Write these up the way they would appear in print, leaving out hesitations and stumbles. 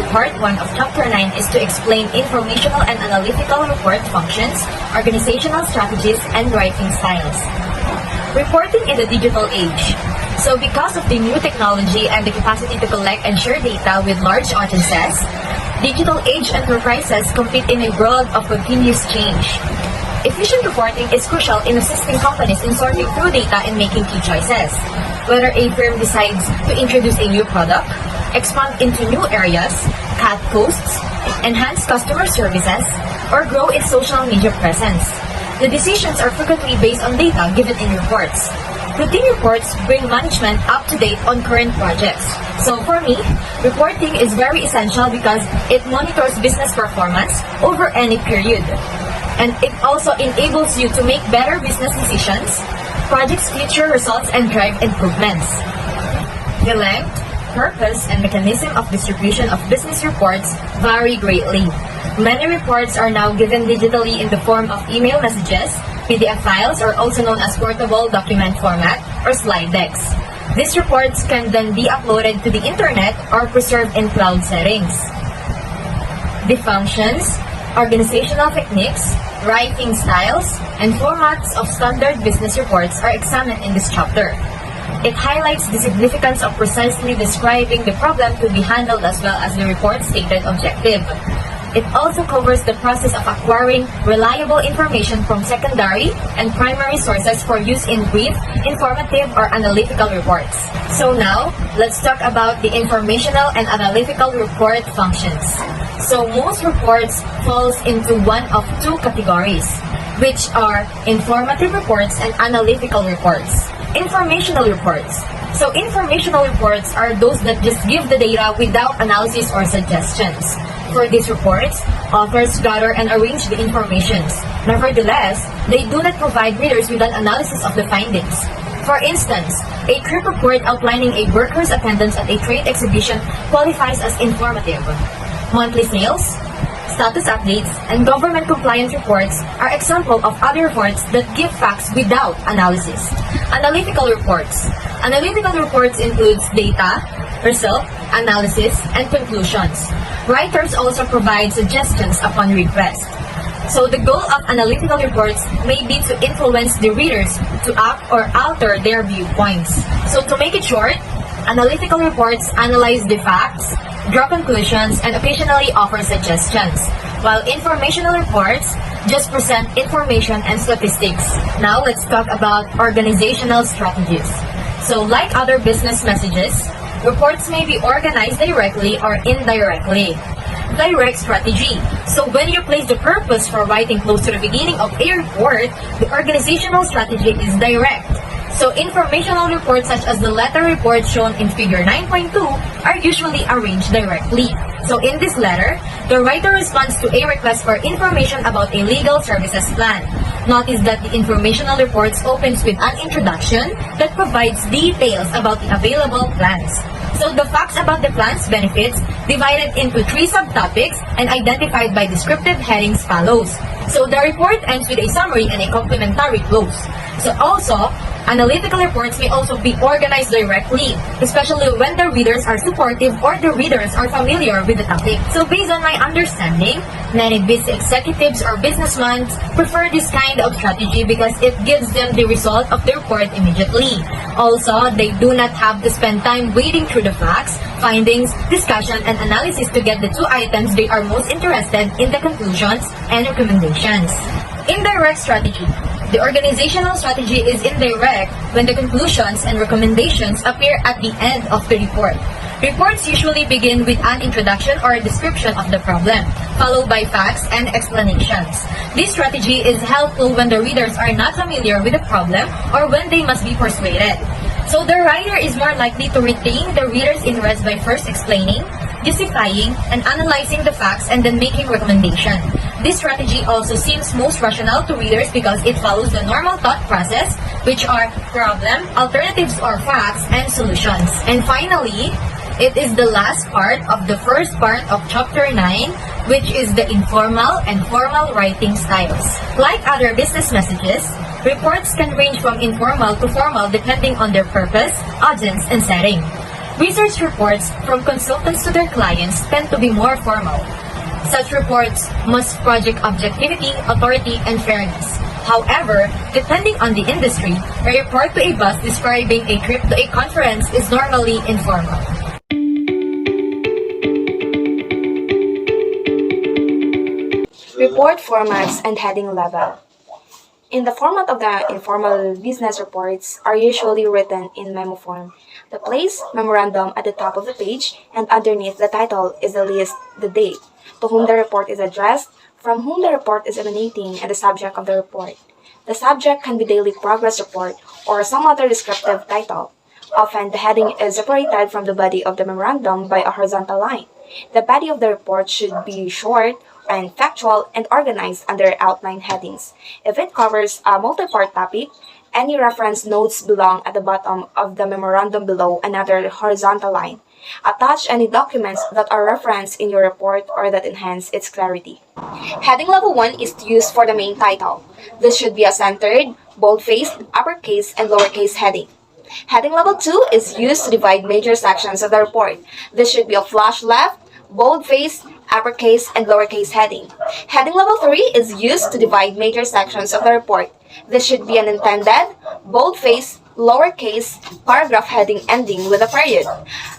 part 1 of Chapter 9 is to explain informational and analytical report functions, organizational strategies, and writing styles. Reporting in the digital age. So because of the new technology and the capacity to collect and share data with large audiences, digital age enterprises compete in a world of continuous change. Efficient reporting is crucial in assisting companies in sorting through data and making key choices. Whether a firm decides to introduce a new product, expand into new areas, cut costs, enhance customer services, or grow its social media presence. The decisions are frequently based on data given in reports. Routine reports bring management up to date on current projects. So for me, reporting is very essential because it monitors business performance over any period. And it also enables you to make better business decisions, projects future results, and drive improvements. The length, purpose, and mechanism of distribution of business reports vary greatly. Many reports are now given digitally in the form of email messages, PDF files, or also known as portable document format, or slide decks. These reports can then be uploaded to the internet or preserved in cloud settings. The functions, organizational techniques, writing styles, and formats of standard business reports are examined in this chapter. It highlights the significance of precisely describing the problem to be handled as well as the report's stated objective. It also covers the process of acquiring reliable information from secondary and primary sources for use in brief, informative, or analytical reports. So now, let's talk about the informational and analytical report functions. So most reports falls into one of two categories, which are informative reports and analytical reports. Informational reports. So informational reports are those that just give the data without analysis or suggestions. For these reports, authors gather and arrange the information. Nevertheless, they do not provide readers with an analysis of the findings. For instance, a trip report outlining a worker's attendance at a trade exhibition qualifies as informative. Monthly sales, status updates, and government compliance reports are examples of other reports that give facts without analysis. Analytical reports. Analytical reports includes data, result, analysis, and conclusions. Writers also provide suggestions upon request. So the goal of analytical reports may be to influence the readers to act or alter their viewpoints. So to make it short, analytical reports analyze the facts, draw conclusions, and occasionally offer suggestions, while informational reports just present information and statistics. Now let's talk about organizational strategies. So like other business messages, reports may be organized directly or indirectly. Direct strategy. So when you place the purpose for writing close to the beginning of a report, the organizational strategy is direct. So informational reports such as the letter report shown in figure 9.2 are usually arranged directly. So in this letter, the writer responds to a request for information about a legal services plan. Notice that the informational reports opens with an introduction that provides details about the available plans. So the facts about the plan's benefits divided into 3 subtopics and identified by descriptive headings follows. So the report ends with a summary and a complementary close. So also, analytical reports may also be organized directly, especially when the readers are supportive or the readers are familiar with the topic. So based on my understanding, many busy executives or businessmen prefer this kind of strategy because it gives them the result of the report immediately. Also, they do not have to spend time wading through the facts, findings, discussion, and analysis to get the 2 items they are most interested in, the conclusions and recommendations. Indirect strategy. The organizational strategy is indirect when the conclusions and recommendations appear at the end of the report. Reports usually begin with an introduction or a description of the problem, followed by facts and explanations. This strategy is helpful when the readers are not familiar with the problem or when they must be persuaded. So the writer is more likely to retain the reader's interest by first explaining, justifying, and analyzing the facts and then making recommendation. This strategy also seems most rational to readers because it follows the normal thought process, which are problem, alternatives or facts, and solutions. And finally, it is the last part of the first part of Chapter 9, which is the informal and formal writing styles. Like other business messages, reports can range from informal to formal depending on their purpose, audience, and setting. Research reports from consultants to their clients tend to be more formal. Such reports must project objectivity, authority, and fairness. However, depending on the industry, a report to a boss describing a trip to a conference is normally informal. Report formats and heading level. In the format of the informal business reports are usually written in memo form. The place memorandum at the top of the page and underneath the title is the list, the date, to whom the report is addressed, from whom the report is emanating, and the subject of the report. The subject can be daily progress report or some other descriptive title. Often the heading is separated from the body of the memorandum by a horizontal line. The body of the report should be short and factual and organized under outline headings. If it covers a multi-part topic, any reference notes belong at the bottom of the memorandum below another horizontal line. Attach any documents that are referenced in your report or that enhance its clarity. Heading level 1 is used for the main title. This should be a centered, bold-faced, uppercase, and lowercase heading. Heading level 2 is used to divide major sections of the report. This should be a flush left, bold-faced, uppercase, and lowercase heading. Heading level 3 is used to divide major sections of the report. This should be an intended, bold-faced, lowercase paragraph heading ending with a period.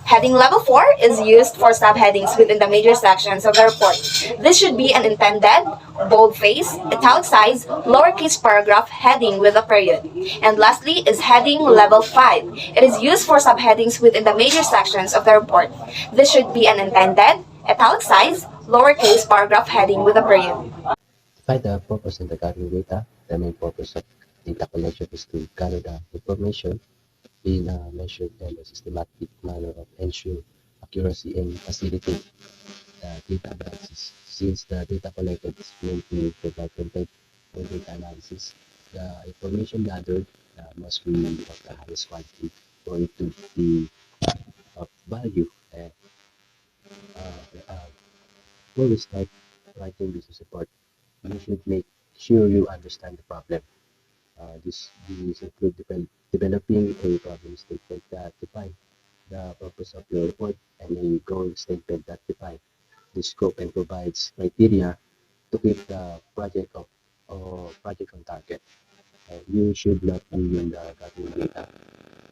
Heading level 4 is used for subheadings within the major sections of the report. This should be an intended, bold-faced, italicized, lowercase paragraph heading with a period. And lastly is heading level 5. It is used for subheadings within the major sections of the report. This should be an intended, italicized, lowercase paragraph heading with a period. Despite the purpose of the gathering data, the main purpose of data collection is to gather the information in a measured and a systematic manner of ensure accuracy and facilitate the data analysis. Since the data collected is meant to provide content for data analysis, the information gathered must be of the highest quality for it to be of value. And uh, uh, before we start writing business report, you should make sure you understand the problem. These include developing a problem statement that define the purpose of your report and a goal statement that define the scope and provides criteria to keep the project on target. You should not begin the gathering data,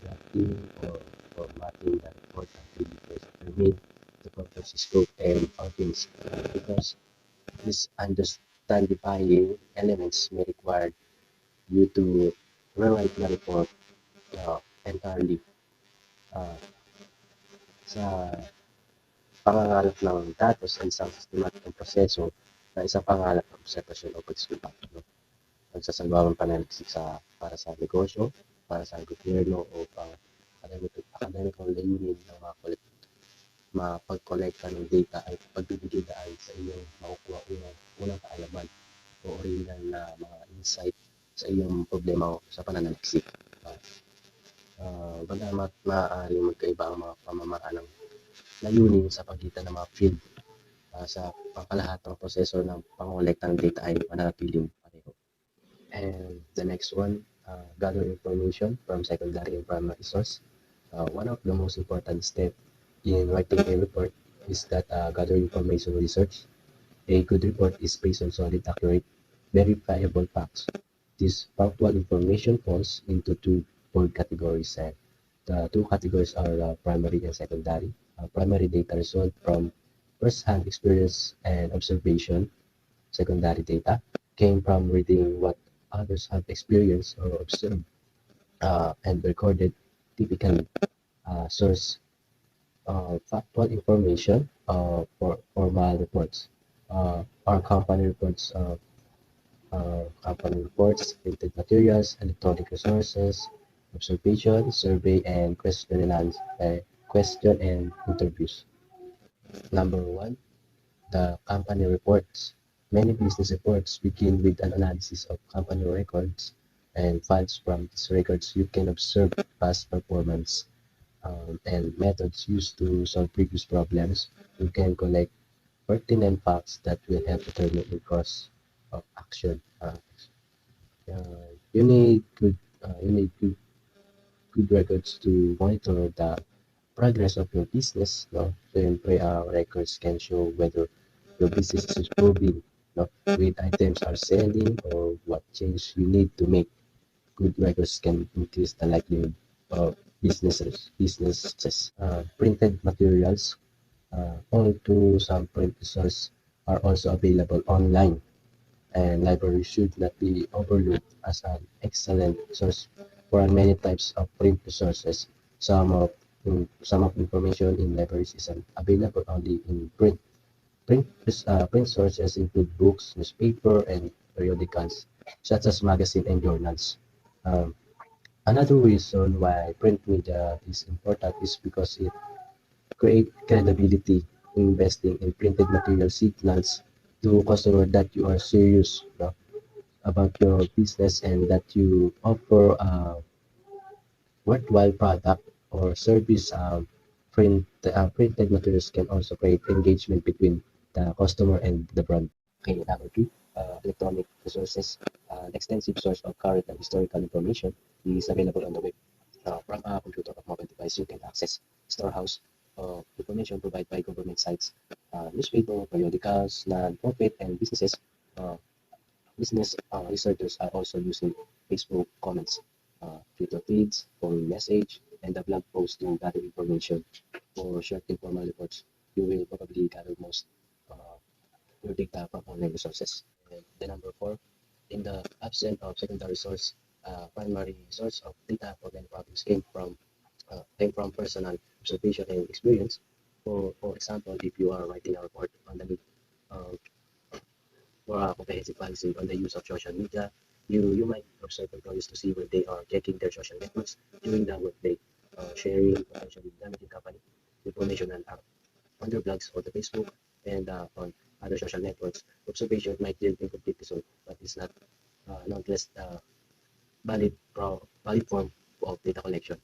drafting or formatting the report until you first determine the purpose, scope, and audience, because these understanding elements may require you to rewrite the report entirely uh, sa pangangalap ng datos sa isang sistematikong proseso na isang pangangalap ng obserbasyon o pagsusulat. No? Nagsasagawang panaliksik para sa negosyo, para sa gobyerno o pang akademikong layunin ng mapag-kolekta ng data ay pagbibigay daan sa inyong makukuha unang kaalaman o original na mga insight sa iyong problema o sa pananaliksik. Bagamat maaaring magkaiba ang mga pamamaraan ng layunin sa pagitan ng mga field, sa pangkalahatang proseso ng pangolekta ng data ay mananatiling pareho. And the next one, gather information from secondary and primary source. One of the most important steps in writing a report is that gather information research. A good report is based on solid, accurate, verifiable facts. This factual information falls into two broad categories, and the two categories are primary and secondary. Primary data result from first-hand experience and observation. Secondary data came from reading what others have experienced or observed and recorded. Typically, source factual information for formal reports. Our company reports, printed materials, electronic resources, observation, survey, and question and interviews. Number one, the company reports. Many business reports begin with an analysis of company records and files. From these records, you can observe past performance and methods used to solve previous problems. You can collect pertinent facts that will help determine the course of action. You need good records to monitor the progress of your business, no? Siyempre, records can show whether your business is improving, no? Which items are selling or what change you need to make. Good records can increase the likelihood of business success. Printed materials, only some print resources are also available online, and libraries should not be overlooked as an excellent source for many types of print resources. Some of information in libraries is available only in print. Print sources include books, newspaper, and periodicals, such as magazine and journals. Um, Another reason why print media is important is because it creates credibility. Investing in printed material signals to customer that you are serious, no, about your business and that you offer a worthwhile product or service. Printed materials can also create engagement between the customer and the brand. Okay, number two, electronic resources. An extensive source of current and historical information is available on the web. From a computer or mobile device, you can access storehouse of information provided by government sites, newspaper, periodicals, non-profit, and businesses. Uh, researchers are also using Facebook comments, Twitter feeds, phone message, and the blog posts to gather information. For short informal reports, you will probably gather most uh, your data from online resources. And the number four, in the absence of secondary source, primary source of data for many problems came from personal observation and experience. For example, if you are writing a report on the need uh, for a comprehensive policy on the use of social media, you might observe employees to see where they are checking their social networks during the workday, sharing potentially damaging company information on their blogs or the Facebook and on other social networks. Observation might yield incomplete result, but it's not nonetheless valid form of data collection.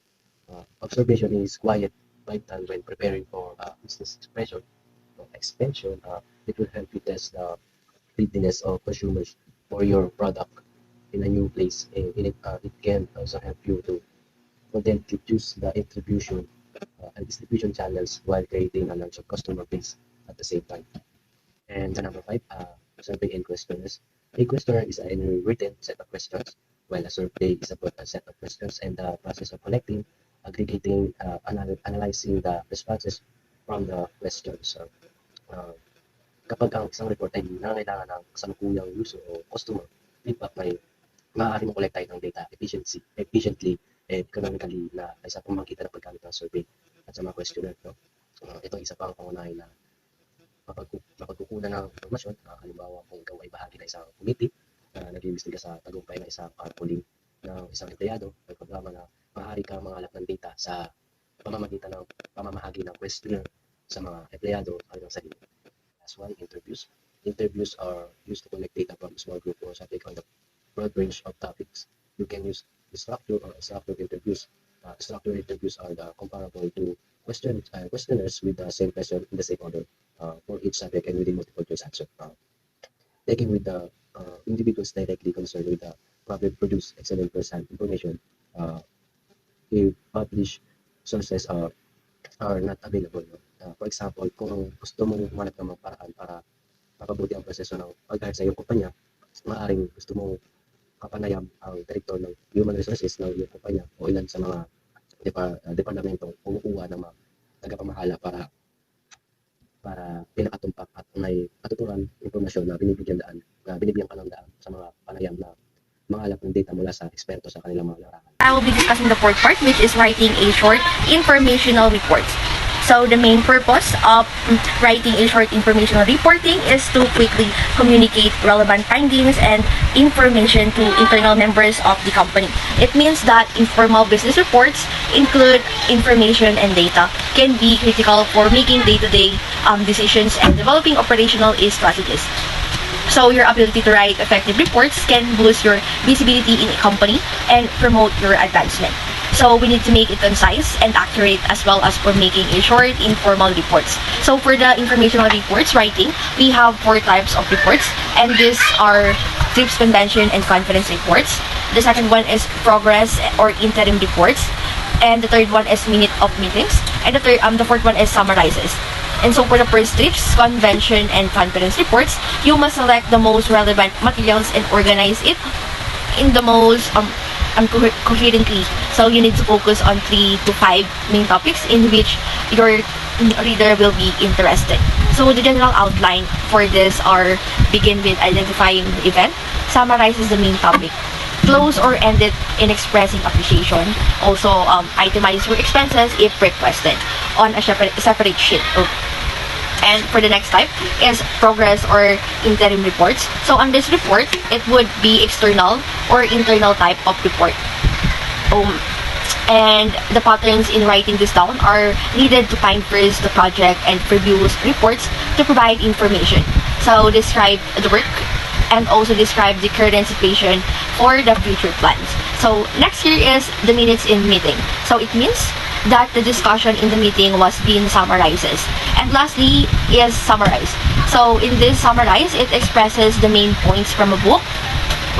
Observation is quiet, vital when preparing for business expansion. It will help you test the readiness of consumers for your product in a new place. It can also help you to potentially choose the and distribution channels while creating a larger customer base at the same time. And the number five, survey and questionnaires. A questionnaire is a written set of questions, while a survey is about a set of questions and the process of collecting, aggregating, analyzing the responses from the questions. Uh, Kapag ang isang report ay nangangailangan ng kasalukuyang user o customer feedback, maaari mong kolektahin ang data efficiently and economically na isa pamamagitan ng paggamit ng survey at sa mga questionnaire. No? Ito isa pang pangunahin na mapagkukunan ng impormasyon. Halimbawa, kung ikaw ay bahagi ng isang committee na nag-iimbestiga sa tagumpay ng isang carpooling ng isang empleyado, may programa na maaari kang mangalap ng data sa pamamagitan ng pamamahagi ng questionnaire sa mga empleyado hanggang sa iyo. Last one, interviews. Interviews are used to collect data from a small group or subject on the broad range of topics. You can use structured or unstructured interviews. Structured interviews are comparable to questionnaires with the same question in the same order for each subject and within multiple choice answer. Taking with the individuals directly concerned with the problem produce excellent first-hand information. If published sources are not available. No? For example, kung gusto mong humanap ng mga paraan para mapabuti ang proseso ng pag-hire sa iyong kumpanya, maaaring gusto mong kapanayam ang direktor ng human resources ng iyong kumpanya o ilan sa mga departamento kumukuha ng mga tagapamahala para pinakatumpak at may katuturan impormasyon na binibigyan ka ng daan sa mga panayam na mangalap ng data mula sa eksperto sa kanilang mga larangan. I will be discussing the fourth part, which is writing a short informational report. So the main purpose of writing a short informational reporting is to quickly communicate relevant findings and information to internal members of the company. It means that informal business reports include information and data can be critical for making day-to-day decisions and developing operational strategies. So your ability to write effective reports can boost your visibility in a company and promote your advancement. So we need to make it concise and accurate as well as for making a short informal reports. So for the informational reports writing, we have 4 types of reports, and these are trips, convention, and conference reports. The second one is progress or interim reports, and the third one is minute of meetings. And the fourth one is summarizes. And so for the first tips, convention, and confidence reports, you must select the most relevant materials and organize it in the most coherently. So you need to focus on 3 to 5 main topics in which your reader will be interested. So the general outline for this are: begin with identifying the event, summarizes the main topic, close or end it in expressing appreciation. Also, itemize your expenses if requested on a separate sheet. And for the next type is progress or interim reports. So on this report, it would be external or internal type of report. And the patterns in writing this down are needed to time first the project and previous reports to provide information. So describe the work and also describe the current situation for the future plans. So next here is the minutes in meeting. So it means that the discussion in the meeting was being summarizes. And lastly is summarize. So in this summarize, it expresses the main points from a book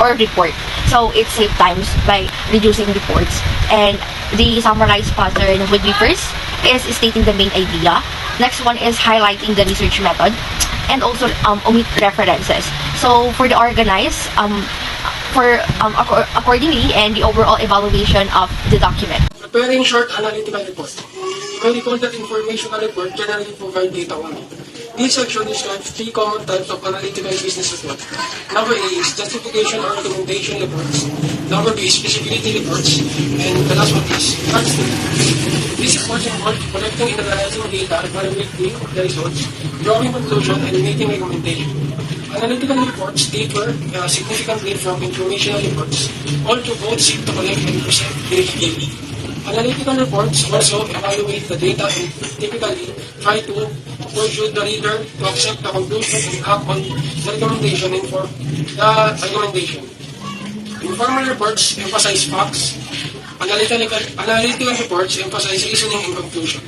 or report. So it saves times by reducing reports. And the summarized pattern would be: first is stating the main idea. Next one is highlighting the research method, and also omit references. So for the organize, accordingly, and the overall evaluation of the document. Preparing short analytical report. We recall that informational report generally provide data only. This section describes 3 common types of analytical business report. Number A is justification or recommendation reports. Number B is feasibility reports. And the last one is fact statement. These reports involve collecting and analyzing data, evaluating the results, drawing conclusion, and making recommendation. Analytical reports differ significantly from informational reports. All two both seek to collect and present data daily. Analytical reports also evaluate the data and typically try to persuade the reader to accept the conclusion and act on the recommendation and for the recommendation. Informal reports emphasize facts. Analytical reports emphasize reasoning and conclusion.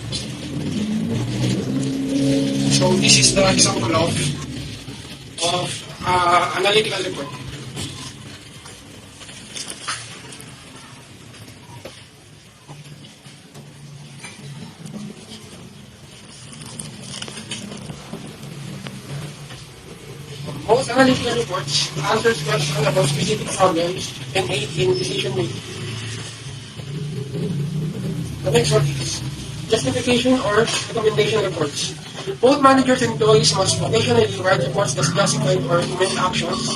So this is the example of analytical report. Most analytical reports answers questions about specific problems and aid in decision making. The next one is justification or recommendation reports. Both managers and employees must occasionally write reports that justify or recommend actions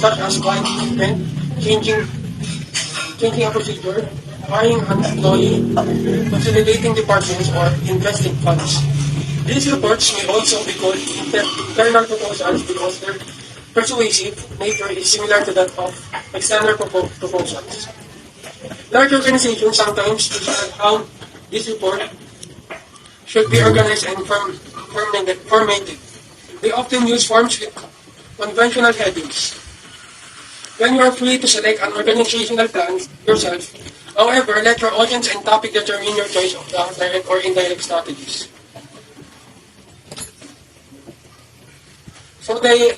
such as buying equipment, changing a procedure, hiring an employee, consolidating departments, or investing funds. These reports may also be called internal proposals because their persuasive nature is similar to that of external proposals. Large organizations sometimes decide how this report should be organized and formatted. They often use forms with conventional headings. When you are free to select an organizational plan yourself, however, let your audience and topic determine your choice of direct or indirect strategies. So the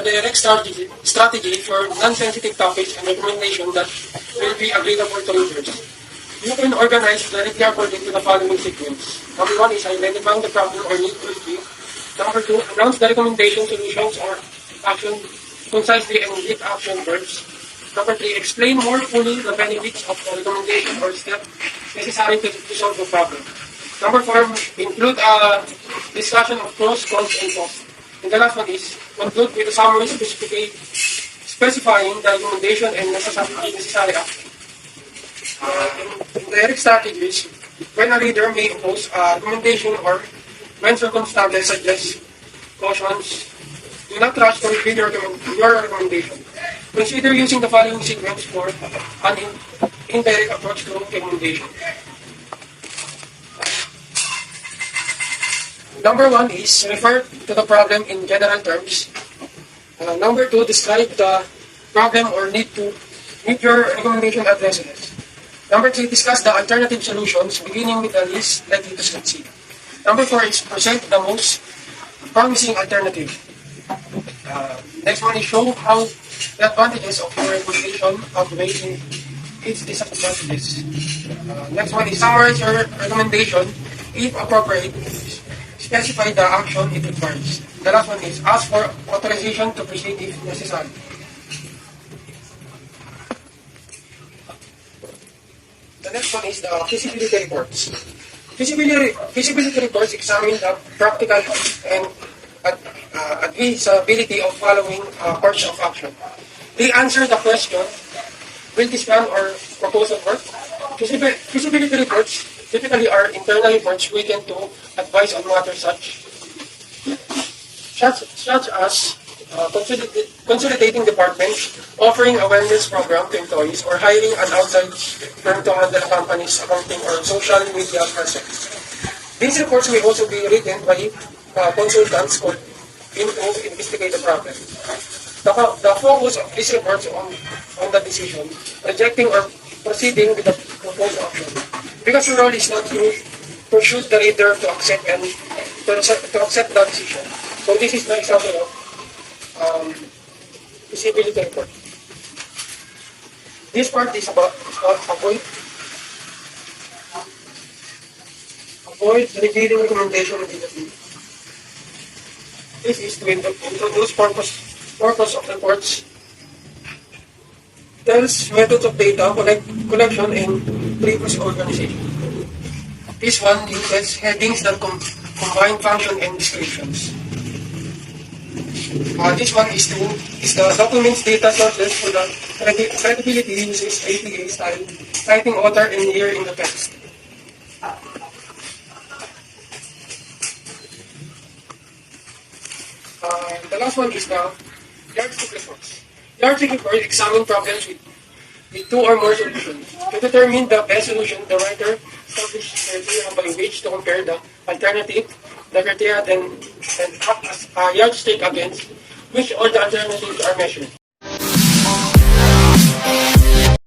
direct strategy for non-sensitive topics and recommendation that will be available to readers. You can organize directly according to the following sequence. Number 1 is identifying the problem or need quickly. Number 2, announce the recommendation, solutions, or action concisely and with action verbs. Number 3, explain more fully the benefits of the recommendation or step necessary to solve the problem. Number 4, include a discussion of pros, cons, and costs. And the last one is conclude with a summary specifying the recommendation and necessary action. In direct strategies, when a reader may oppose a recommendation or when circumstances suggest cautions, do not rush to repeat your recommendation. Consider using the following sequence for an indirect approach to recommendation. Number 1 is refer to the problem in general terms. Number 2, describe the problem or need your recommendation addresses. Number 3, discuss the alternative solutions, beginning with the least likely to succeed. Number 4 is present the most promising alternative. Next one is show how the advantages of your recommendation outweigh its disadvantages. Next one is summarize your recommendation, if appropriate, specify the action it requires. The last one is ask for authorization to proceed if necessary. The next one is the feasibility reports. Feasibility reports examine the practical and advisability of following course of action. They answer the question, will this plan or proposal work? Feasibility reports typically are internal reports written to advise on matters such as consolidating departments, offering a wellness program to employees, or hiring an outside firm to handle a company's accounting or social media presence. These reports may also be written by consultants or to investigate the problem. The focus of these reports on the decision, rejecting or proceeding with the proposed action. Because the role is not to pursue the reader to accept the decision. So this is the example of feasibility report. This part is about avoid revealing recommendation immediately. This is to introduce purpose of reports, tells methods of data collection and previous organization. This one uses headings that combine function and descriptions. This one is the documents data sources for the credibility uses APA style, citing author and year in the text. The last one is the yardstick reports. Yardstick reports examine problems with two or more solutions. To determine the best solution, the writer establishes criteria by which to compare the alternative, the criteria, then act as a yardstick against which all the alternatives are measured.